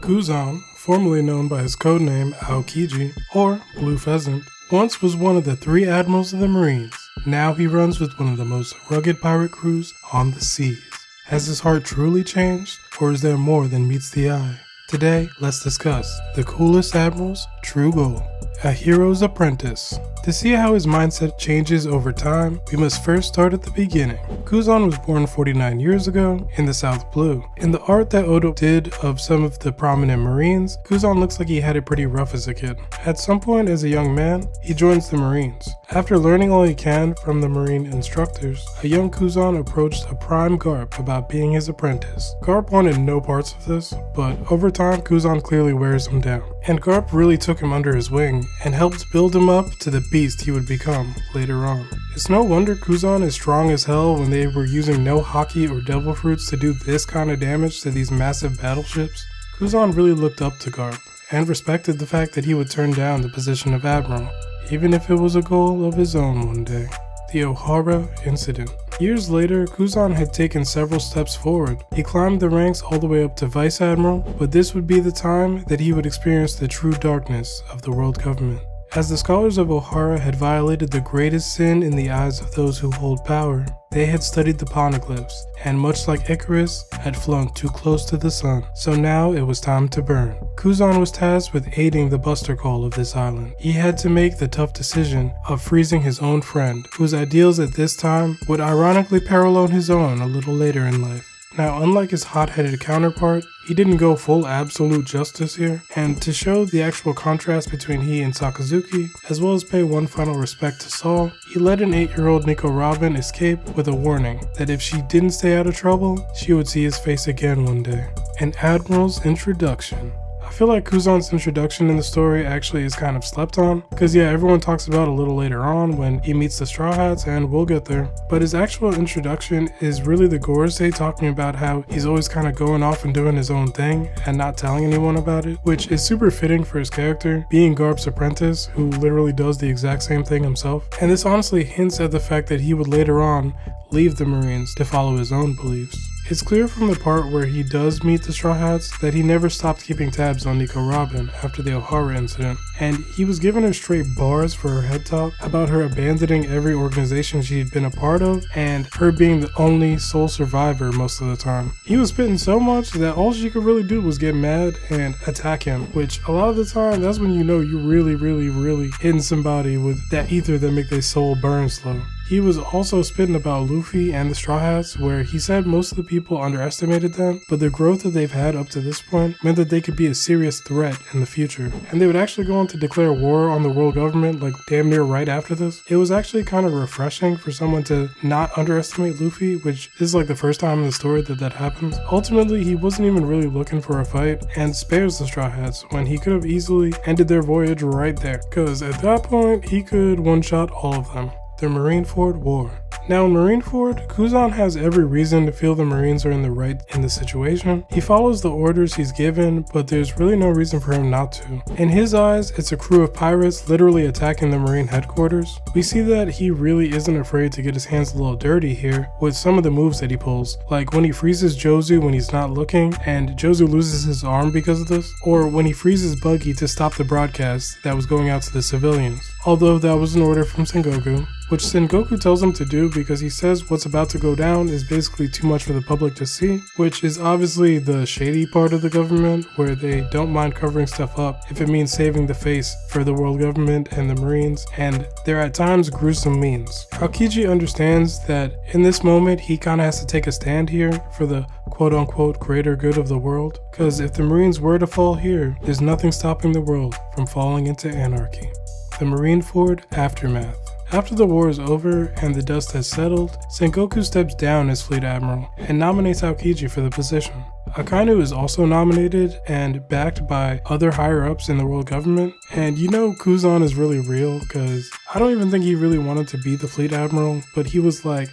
Kuzan, formerly known by his codename Aokiji, or Blue Pheasant, once was one of the 3 admirals of the Marines. Now he runs with one of the most rugged pirate crews on the seas. Has his heart truly changed, or is there more than meets the eye? Today, let's discuss the coolest admiral's true goal, a hero's apprentice. To see how his mindset changes over time, we must first start at the beginning. Kuzan was born 49 years ago in the South Blue. In the art that Oda did of some of the prominent Marines, Kuzan looks like he had it pretty rough as a kid. At some point as a young man, he joins the Marines. After learning all he can from the Marine instructors, a young Kuzan approached a prime Garp about being his apprentice. Garp wanted no parts of this, but over time Kuzan clearly wears him down. And Garp really took him under his wing and helped build him up to the beast he would become later on. It's no wonder Kuzan is strong as hell when they were using no haki or devil fruits to do this kind of damage to these massive battleships. Kuzan really looked up to Garp and respected the fact that he would turn down the position of Admiral, even if it was a goal of his own one day. The Ohara Incident. Years later, Kuzan had taken several steps forward. He climbed the ranks all the way up to Vice Admiral, but this would be the time that he would experience the true darkness of the world government. As the scholars of Ohara had violated the greatest sin in the eyes of those who hold power, they had studied the poneglyphs, and much like Icarus, had flown too close to the sun, so now it was time to burn. Kuzan was tasked with aiding the Buster Call of this island. He had to make the tough decision of freezing his own friend, whose ideals at this time would ironically parallel his own a little later in life. Now, unlike his hot-headed counterpart, he didn't go full absolute justice here, and to show the actual contrast between he and Sakazuki, as well as pay one final respect to Saul, he let an 8-year-old Nico Robin escape with a warning that if she didn't stay out of trouble, she would see his face again one day. An Admiral's introduction. I feel like Kuzan's introduction in the story actually is kind of slept on, because yeah, everyone talks about it a little later on when he meets the Strawhats, and we'll get there. But his actual introduction is really the Gorosei talking about how he's always kind of going off and doing his own thing and not telling anyone about it, which is super fitting for his character, being Garp's apprentice, who literally does the exact same thing himself. And this honestly hints at the fact that he would later on leave the Marines to follow his own beliefs. It's clear from the part where he does meet the Strawhats that he never stopped keeping tabs on Nico Robin after the Ohara incident, and he was giving her straight bars for her head top about her abandoning every organization she'd been a part of and her being the only sole survivor most of the time. He was spitting so much that all she could really do was get mad and attack him, which a lot of the time that's when you know you really hitting somebody with that ether that make their soul burn slow. He was also spitting about Luffy and the Strawhats, where he said most of the people underestimated them, but the growth that they've had up to this point meant that they could be a serious threat in the future. And they would actually go on to declare war on the world government like damn near right after this. It was actually kind of refreshing for someone to not underestimate Luffy, which is like the first time in the story that happens. Ultimately, he wasn't even really looking for a fight and spares the Strawhats when he could have easily ended their voyage right there, because at that point, he could one-shot all of them. The Marineford War. Now in Marineford, Kuzan has every reason to feel the Marines are in the right in the situation. He follows the orders he's given, but there's really no reason for him not to. In his eyes, it's a crew of pirates literally attacking the Marine headquarters. We see that he really isn't afraid to get his hands a little dirty here with some of the moves that he pulls, like when he freezes Jozu when he's not looking, and Jozu loses his arm because of this, or when he freezes Buggy to stop the broadcast that was going out to the civilians, although that was an order from Sengoku, which Sengoku tells him to do because he says what's about to go down is basically too much for the public to see, which is obviously the shady part of the government where they don't mind covering stuff up if it means saving the face for the world government and the Marines, and they're at times gruesome means. Aokiji understands that in this moment he kinda has to take a stand here for the quote-unquote greater good of the world, because if the Marines were to fall here, there's nothing stopping the world from falling into anarchy. The Marineford Aftermath. After the war is over and the dust has settled, Sengoku steps down as Fleet Admiral and nominates Aokiji for the position. Akainu is also nominated and backed by other higher-ups in the world government, and you know Kuzan is really real because I don't even think he really wanted to be the Fleet Admiral, but he was like,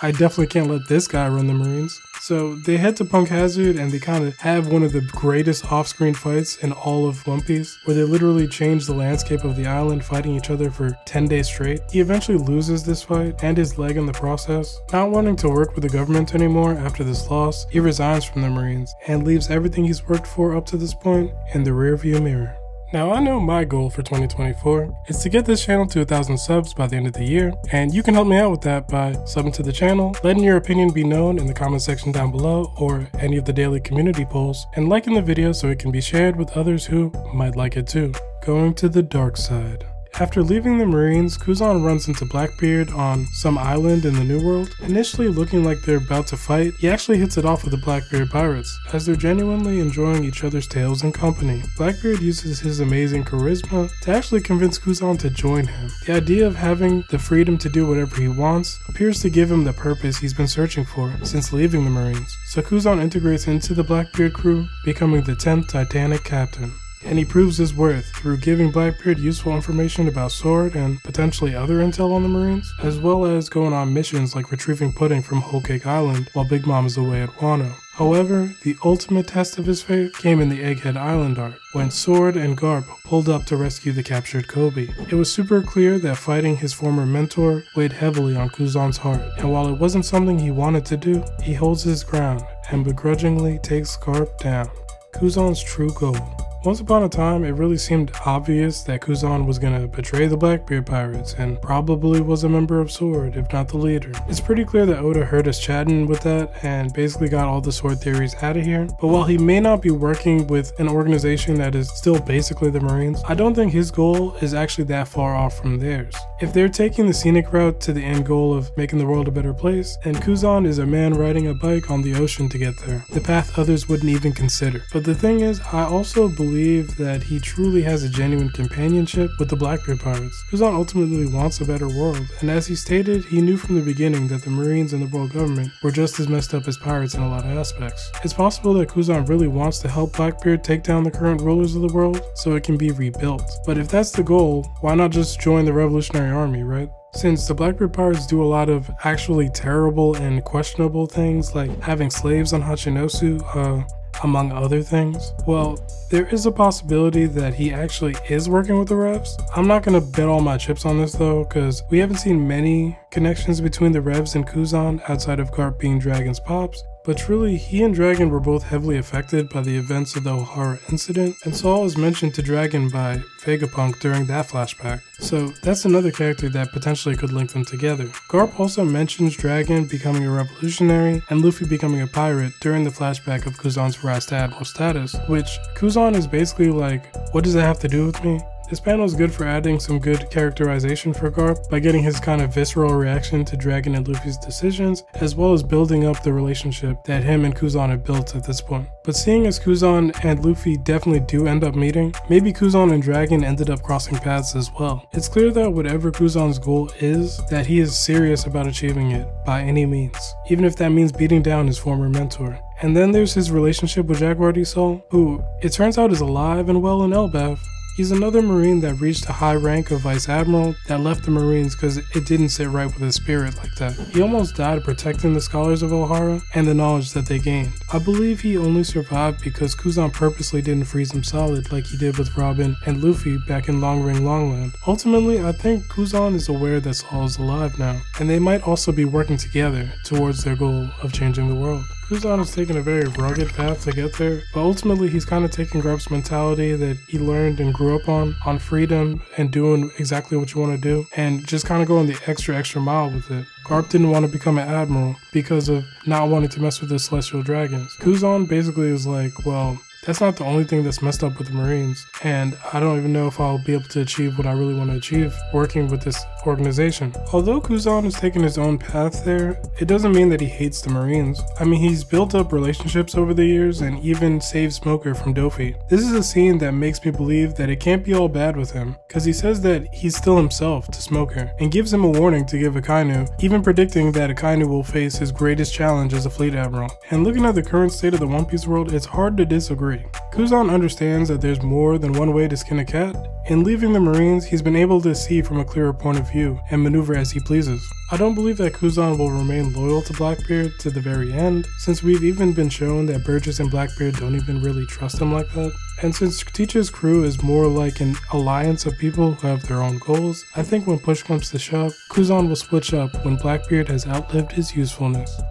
I definitely can't let this guy run the Marines. So they head to Punk Hazard and they kind of have one of the greatest off-screen fights in all of One Piece, where they literally change the landscape of the island, fighting each other for 10 days straight. He eventually loses this fight and his leg in the process. Not wanting to work with the government anymore after this loss, he resigns from the Marines and leaves everything he's worked for up to this point in the rearview mirror. Now, I know my goal for 2024 is to get this channel to 1,000 subs by the end of the year, and you can help me out with that by subbing to the channel, letting your opinion be known in the comment section down below or any of the daily community polls, and liking the video so it can be shared with others who might like it too. Going to the dark side. After leaving the Marines, Kuzan runs into Blackbeard on some island in the New World. Initially looking like they're about to fight, he actually hits it off with the Blackbeard pirates, as they're genuinely enjoying each other's tales and company. Blackbeard uses his amazing charisma to actually convince Kuzan to join him. The idea of having the freedom to do whatever he wants appears to give him the purpose he's been searching for since leaving the Marines. So Kuzan integrates into the Blackbeard crew, becoming the 10th Titanic captain. And he proves his worth through giving Blackbeard useful information about Sword and potentially other intel on the Marines, as well as going on missions like retrieving pudding from Whole Cake Island while Big Mom is away at Wano. However, the ultimate test of his faith came in the Egghead Island arc, when Sword and Garp pulled up to rescue the captured Kobe. It was super clear that fighting his former mentor weighed heavily on Kuzan's heart, and while it wasn't something he wanted to do, he holds his ground and begrudgingly takes Garp down. Kuzan's true goal. Once upon a time, it really seemed obvious that Kuzan was gonna betray the Blackbeard pirates and probably was a member of Sword, if not the leader. It's pretty clear that Oda heard us chatting with that and basically got all the Sword theories out of here. But while he may not be working with an organization that is still basically the Marines, I don't think his goal is actually that far off from theirs. If they're taking the scenic route to the end goal of making the world a better place, then Kuzan is a man riding a bike on the ocean to get there, the path others wouldn't even consider. But the thing is, I also believe that he truly has a genuine companionship with the Blackbeard pirates. Kuzan ultimately wants a better world, and as he stated, he knew from the beginning that the Marines and the world government were just as messed up as pirates in a lot of aspects. It's possible that Kuzan really wants to help Blackbeard take down the current rulers of the world so it can be rebuilt. But if that's the goal, why not just join the Revolutionary Army, right? Since the Blackbeard pirates do a lot of actually terrible and questionable things like having slaves on Hachinosu, among other things, well, there is a possibility that he actually is working with the Revs. I'm not gonna bet all my chips on this though, because we haven't seen many connections between the Revs and Kuzan outside of Garp being Dragon's pops. But truly, he and Dragon were both heavily affected by the events of the Ohara incident, and Saul is mentioned to Dragon by Vegapunk during that flashback. So that's another character that potentially could link them together. Garp also mentions Dragon becoming a revolutionary and Luffy becoming a pirate during the flashback of Kuzan's rise to Admiral status, which Kuzan is basically like, what does that have to do with me? This panel is good for adding some good characterization for Garp by getting his kind of visceral reaction to Dragon and Luffy's decisions, as well as building up the relationship that him and Kuzan have built at this point. But seeing as Kuzan and Luffy definitely do end up meeting, maybe Kuzan and Dragon ended up crossing paths as well. It's clear that whatever Kuzan's goal is, that he is serious about achieving it by any means, even if that means beating down his former mentor. And then there's his relationship with Jaguar D Sol, who it turns out is alive and well in Elbaf. He's another Marine that reached a high rank of Vice Admiral that left the Marines because it didn't sit right with his spirit like that. He almost died protecting the scholars of Ohara and the knowledge that they gained. I believe he only survived because Kuzan purposely didn't freeze him solid like he did with Robin and Luffy back in Long Ring Longland. Ultimately, I think Kuzan is aware that Saul is alive now, and they might also be working together towards their goal of changing the world. Kuzan has taken a very rugged path to get there, but ultimately he's kind of taking Garp's mentality that he learned and grew up on freedom and doing exactly what you want to do, and just kind of going the extra mile with it. Garp didn't want to become an admiral because of not wanting to mess with the celestial dragons. Kuzan basically is like, well, that's not the only thing that's messed up with the Marines, and I don't even know if I'll be able to achieve what I really want to achieve working with this organization. Although Kuzan has taken his own path there, it doesn't mean that he hates the Marines. I mean, he's built up relationships over the years and even saved Smoker from Dofi. This is a scene that makes me believe that it can't be all bad with him, because he says that he's still himself to Smoker, and gives him a warning to give Akainu, even predicting that Akainu will face his greatest challenge as a fleet admiral. And looking at the current state of the One Piece world, it's hard to disagree. Kuzan understands that there's more than one way to skin a cat. In leaving the Marines, he's been able to see from a clearer point of view and maneuver as he pleases. I don't believe that Kuzan will remain loyal to Blackbeard to the very end, since we've even been shown that Burgess and Blackbeard don't even really trust him like that. And since Teach's crew is more like an alliance of people who have their own goals, I think when push comes to shove, Kuzan will switch up when Blackbeard has outlived his usefulness.